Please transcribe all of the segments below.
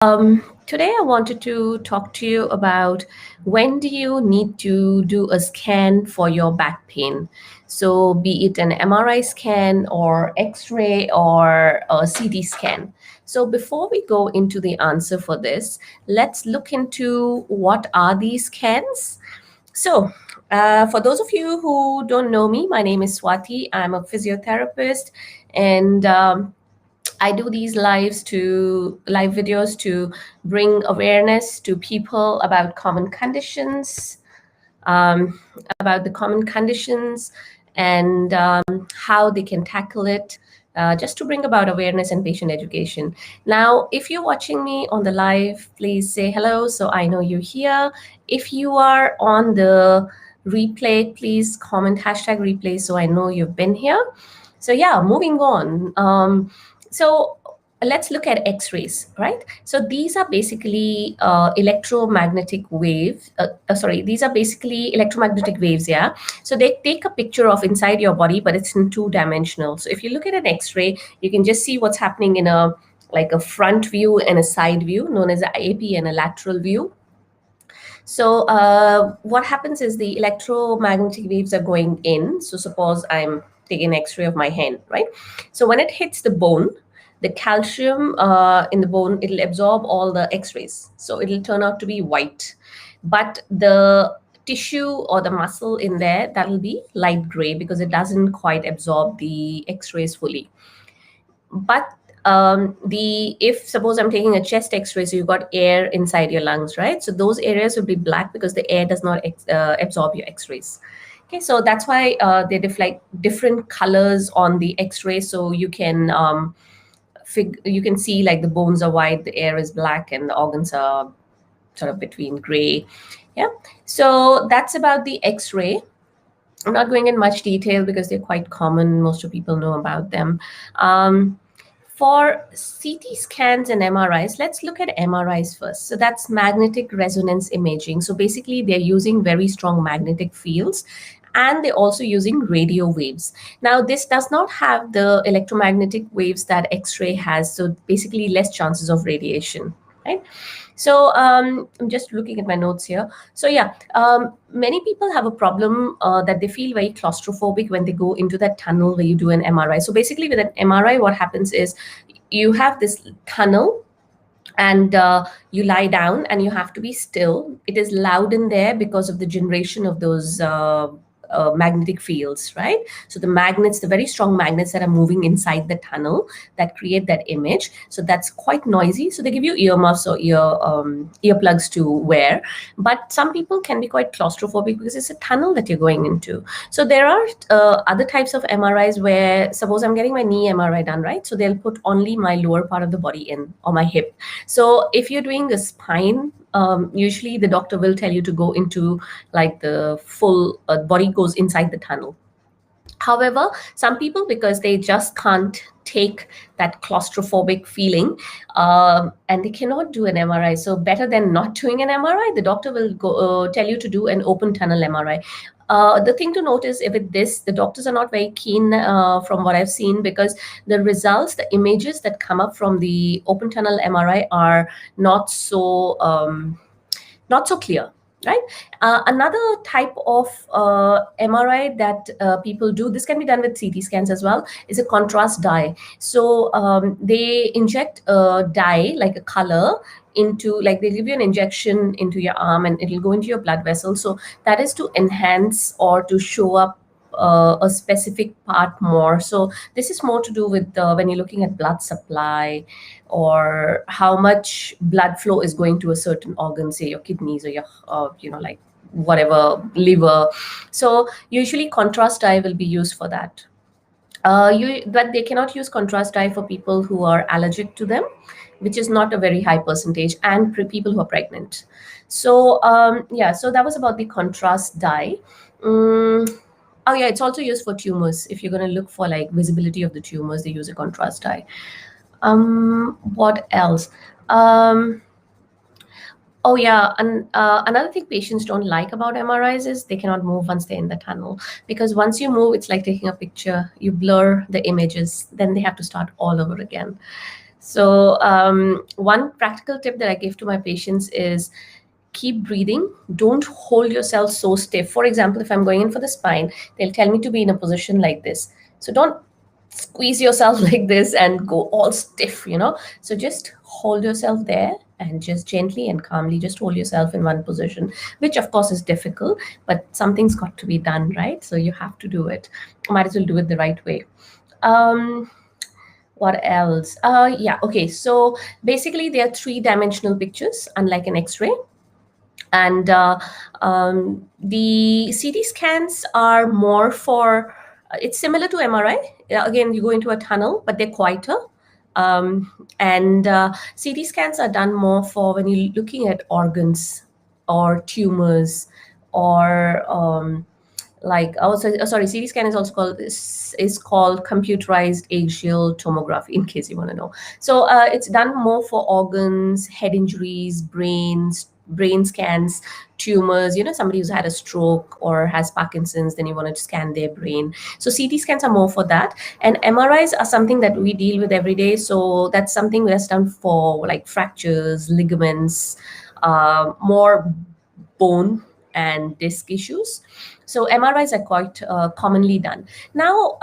Today I wanted to talk to you about when do you need to do a scan for your back pain. So be it an MRI scan or X-ray or a CT scan. So before we go into the answer for this, let's look into what are these scans. So for those of you who don't know me, my name is Swati. I'm a physiotherapist and I do these live videos to bring awareness to people about common conditions, um, about the common conditions and how they can tackle it, just to bring about awareness and patient education. Now, if you're watching me on the live, please say hello so I know you're here. If you are on the replay, please comment #replay so I know you've been here. So yeah, moving on. So let's look at X-rays, right? So these are basically electromagnetic waves. These are basically electromagnetic waves, yeah? So they take a picture of inside your body, but it's in two-dimensional. So if you look at an X-ray, you can just see what's happening in a front view and a side view, known as an AP and a lateral view. So what happens is the electromagnetic waves are going in. So suppose I'm taking an X-ray of my hand, right? So when it hits the bone, the calcium in the bone, it'll absorb all the X-rays. So it'll turn out to be white. But the tissue or the muscle in there, that'll be light gray because it doesn't quite absorb the X-rays fully. But if suppose I'm taking a chest X-ray, so you've got air inside your lungs, right? So those areas will be black because the air does not absorb your X-rays. Okay, so that's why they reflect different colors on the X-ray, so you can see like the bones are white, the air is black, and the organs are sort of between gray. Yeah, so that's about the X-ray. I'm not going in much detail because they're quite common. Most of people know about them. For CT scans and MRIs, let's look at MRIs first. So that's magnetic resonance imaging. So basically, they're using very strong magnetic fields and they're also using radio waves. Now, this does not have the electromagnetic waves that X-ray has. So basically, less chances of radiation, right? So I'm just looking at my notes here. So yeah, many people have a problem that they feel very claustrophobic when they go into that tunnel where you do an MRI. So basically with an MRI, what happens is you have this tunnel and you lie down and you have to be still. It is loud in there because of the generation of those magnetic fields, right? So the magnets, the very strong magnets that are moving inside the tunnel that create that image. So that's quite noisy. So they give you earmuffs or earplugs to wear. But some people can be quite claustrophobic because it's a tunnel that you're going into. So there are other types of MRIs where, suppose I'm getting my knee MRI done, right? So they'll put only my lower part of the body in, or my hip. So if you're doing the spine, usually the doctor will tell you to go into like the full body goes inside the tunnel. However, some people, because they just can't take that claustrophobic feeling and they cannot do an MRI. So better than not doing an MRI, the doctor will go tell you to do an open tunnel MRI. The thing to notice with this, the doctors are not very keen from what I've seen, because the results, the images that come up from the open tunnel MRI are not so clear. Right. Another type of MRI that people do, this can be done with CT scans as well, is a contrast dye. So they inject a dye, like a color, into, like they give you an injection into your arm and it'll go into your blood vessel. So that is to enhance or to show up a specific part more. So this is more to do with when you're looking at blood supply or how much blood flow is going to a certain organ, say your kidneys or your like whatever, liver. So usually contrast dye will be used for that. But they cannot use contrast dye for people who are allergic to them, which is not a very high percentage, and people who are pregnant. So yeah, so that was about the contrast dye. Oh yeah, it's also used for tumors. If you're going to look for like visibility of the tumors, they use a contrast dye. What else? Oh yeah, and another thing patients don't like about MRIs is they cannot move once they're in the tunnel, because once you move, it's like taking a picture. You blur the images, then they have to start all over again. So one practical tip that I give to my patients is keep breathing. Don't hold yourself so stiff. For example, if I'm going in for the spine, they'll tell me to be in a position like this. So don't squeeze yourself like this and go all stiff, So just hold yourself there and just gently and calmly just hold yourself in one position, which of course is difficult, but something's got to be done, right? So you have to do it. Might as well do it the right way. What else? Yeah, okay. So basically, they are three-dimensional pictures, unlike an X-ray. And the CT scans are more for, it's similar to MRI. Again, you go into a tunnel, but they're quieter. And CT scans are done more for when you're looking at organs or tumors or sorry, CT scan is also called computerized axial tomography, in case you want to know. So it's done more for organs, head injuries, brain scans, tumors, somebody who's had a stroke or has Parkinson's, then you want to scan their brain. So CT scans are more for that. And MRIs are something that we deal with every day. So that's something that's done for like fractures, ligaments, more bone and disc issues. So MRIs are quite commonly done. Now,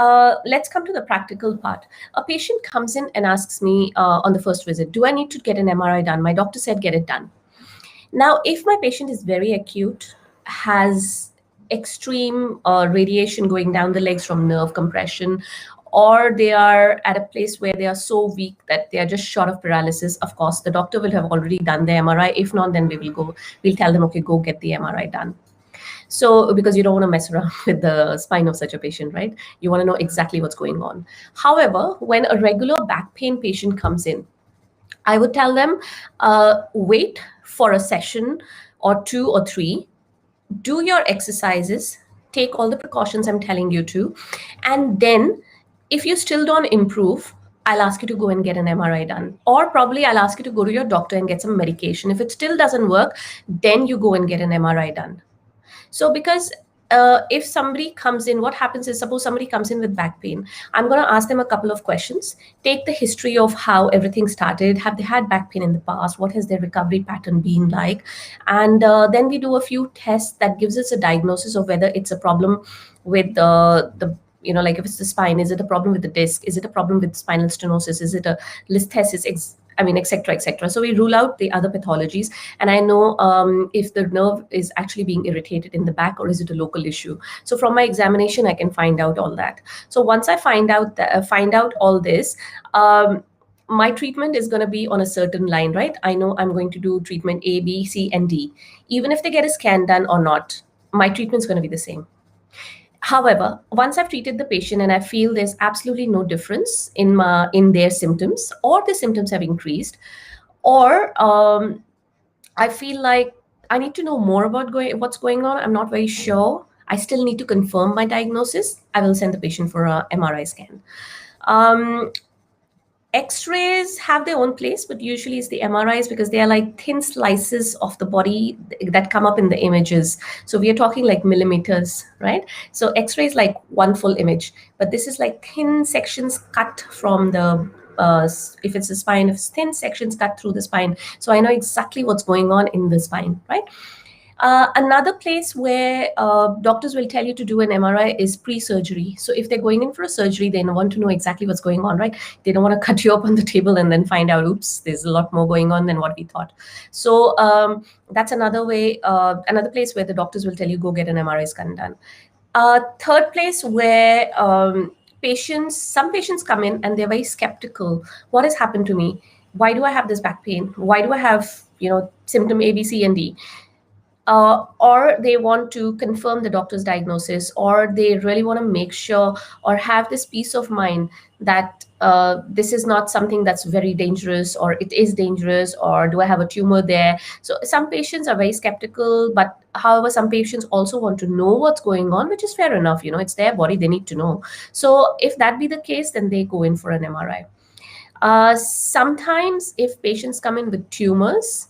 let's come to the practical part. A patient comes in and asks me on the first visit, do I need to get an MRI done? My doctor said, get it done. Now, if my patient is very acute, has extreme radiation going down the legs from nerve compression, or they are at a place where they are so weak that they are just short of paralysis, of course, the doctor will have already done the MRI. If not, then we'll tell them, okay, go get the MRI done. So, because you don't want to mess around with the spine of such a patient, right? You want to know exactly what's going on. However, when a regular back pain patient comes in, I would tell them, wait for a session or 2 or 3, do your exercises, take all the precautions I'm telling you to, and then if you still don't improve, I'll ask you to go and get an MRI done. Or probably I'll ask you to go to your doctor and get some medication. If it still doesn't work, then you go and get an MRI done. So because if somebody comes in, what happens is, suppose somebody comes in with back pain, I'm going to ask them a couple of questions, take the history of how everything started, have they had back pain in the past, what has their recovery pattern been like, and then we do a few tests that gives us a diagnosis of whether it's a problem with the like if it's the spine, is it a problem with the disc, is it a problem with spinal stenosis, is it a listhesis, etc., etc. So we rule out the other pathologies, and I know if the nerve is actually being irritated in the back, or is it a local issue. So from my examination, I can find out all that. So once I find out all this, my treatment is going to be on a certain line, right? I know I'm going to do treatment A, B, C, and D. Even if they get a scan done or not, my treatment is going to be the same. However, once I've treated the patient and I feel there's absolutely no difference in their symptoms, or the symptoms have increased, or I feel like I need to know more about what's going on, I'm not very sure, I still need to confirm my diagnosis, I will send the patient for a MRI scan. X-rays have their own place, but usually it's the MRIs, because they are like thin slices of the body that come up in the images. So we are talking like millimeters, right? So X-ray is like one full image, but this is like thin sections cut from the, if it's the spine, if it's thin sections cut through the spine. So I know exactly what's going on in the spine, right? Another place where doctors will tell you to do an MRI is pre-surgery. So if they're going in for a surgery, they want to know exactly what's going on, right? They don't want to cut you up on the table and then find out, oops, there's a lot more going on than what we thought. So that's another way, another place where the doctors will tell you, go get an MRI scan done. Third place where some patients come in and they're very skeptical. What has happened to me? Why do I have this back pain? Why do I have, symptom A, B, C, and D? Or they want to confirm the doctor's diagnosis, or they really want to make sure or have this peace of mind that this is not something that's very dangerous, or it is dangerous, or do I have a tumor there? So some patients are very skeptical, but however, some patients also want to know what's going on, which is fair enough. It's their body, they need to know. So if that be the case, then they go in for an MRI. Sometimes if patients come in with tumors,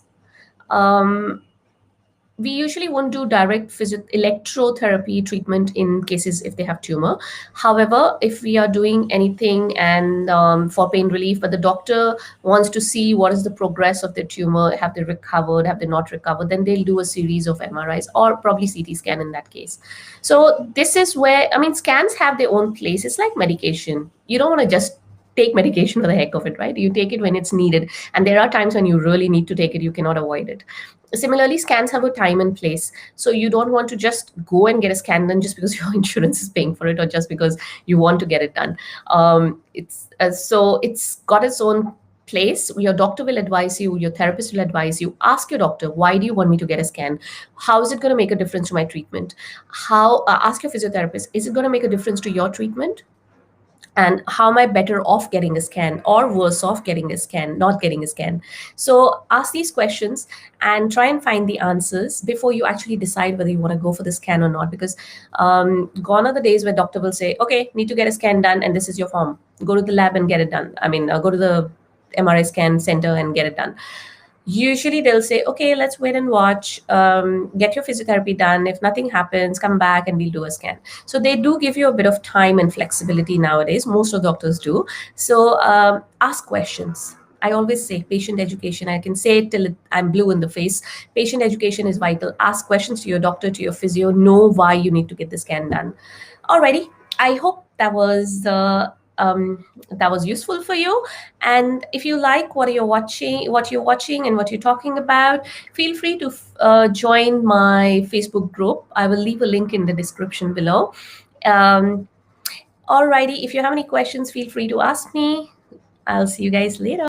we usually won't do direct electrotherapy treatment in cases if they have tumor. However, if we are doing anything and for pain relief, but the doctor wants to see what is the progress of the tumor, have they recovered, have they not recovered, then they'll do a series of MRIs or probably CT scan in that case. So this is where, I mean, scans have their own place. It's like medication. You don't want to just take medication for the heck of it, right? You take it when it's needed. And there are times when you really need to take it, you cannot avoid it. Similarly, scans have a time and place. So you don't want to just go and get a scan done just because your insurance is paying for it or just because you want to get it done. So it's got its own place. Your doctor will advise you, your therapist will advise you. Ask your doctor, why do you want me to get a scan? How is it going to make a difference to my treatment? Ask your physiotherapist, is it going to make a difference to your treatment? And how am I better off getting a scan or worse off getting a scan, not getting a scan? So ask these questions and try and find the answers before you actually decide whether you want to go for the scan or not. Because gone are the days where doctor will say, okay, need to get a scan done and this is your form. Go to the lab and get it done. I mean, go to the MRI scan center and get it done. Usually they'll say, okay, let's wait and watch, get your physiotherapy done. If nothing happens, come back and we'll do a scan. So they do give you a bit of time and flexibility nowadays. Most of doctors do. So ask questions. I always say patient education. I can say it till I'm blue in the face. Patient education is vital. Ask questions to your doctor, to your physio. Know why you need to get the scan done. Alrighty. I hope that was useful for you. And if you like what you're watching and what you're talking about, feel free to join my Facebook group. I will leave a link in the description below. Alrighty, if you have any questions, feel free to ask me. I'll see you guys later.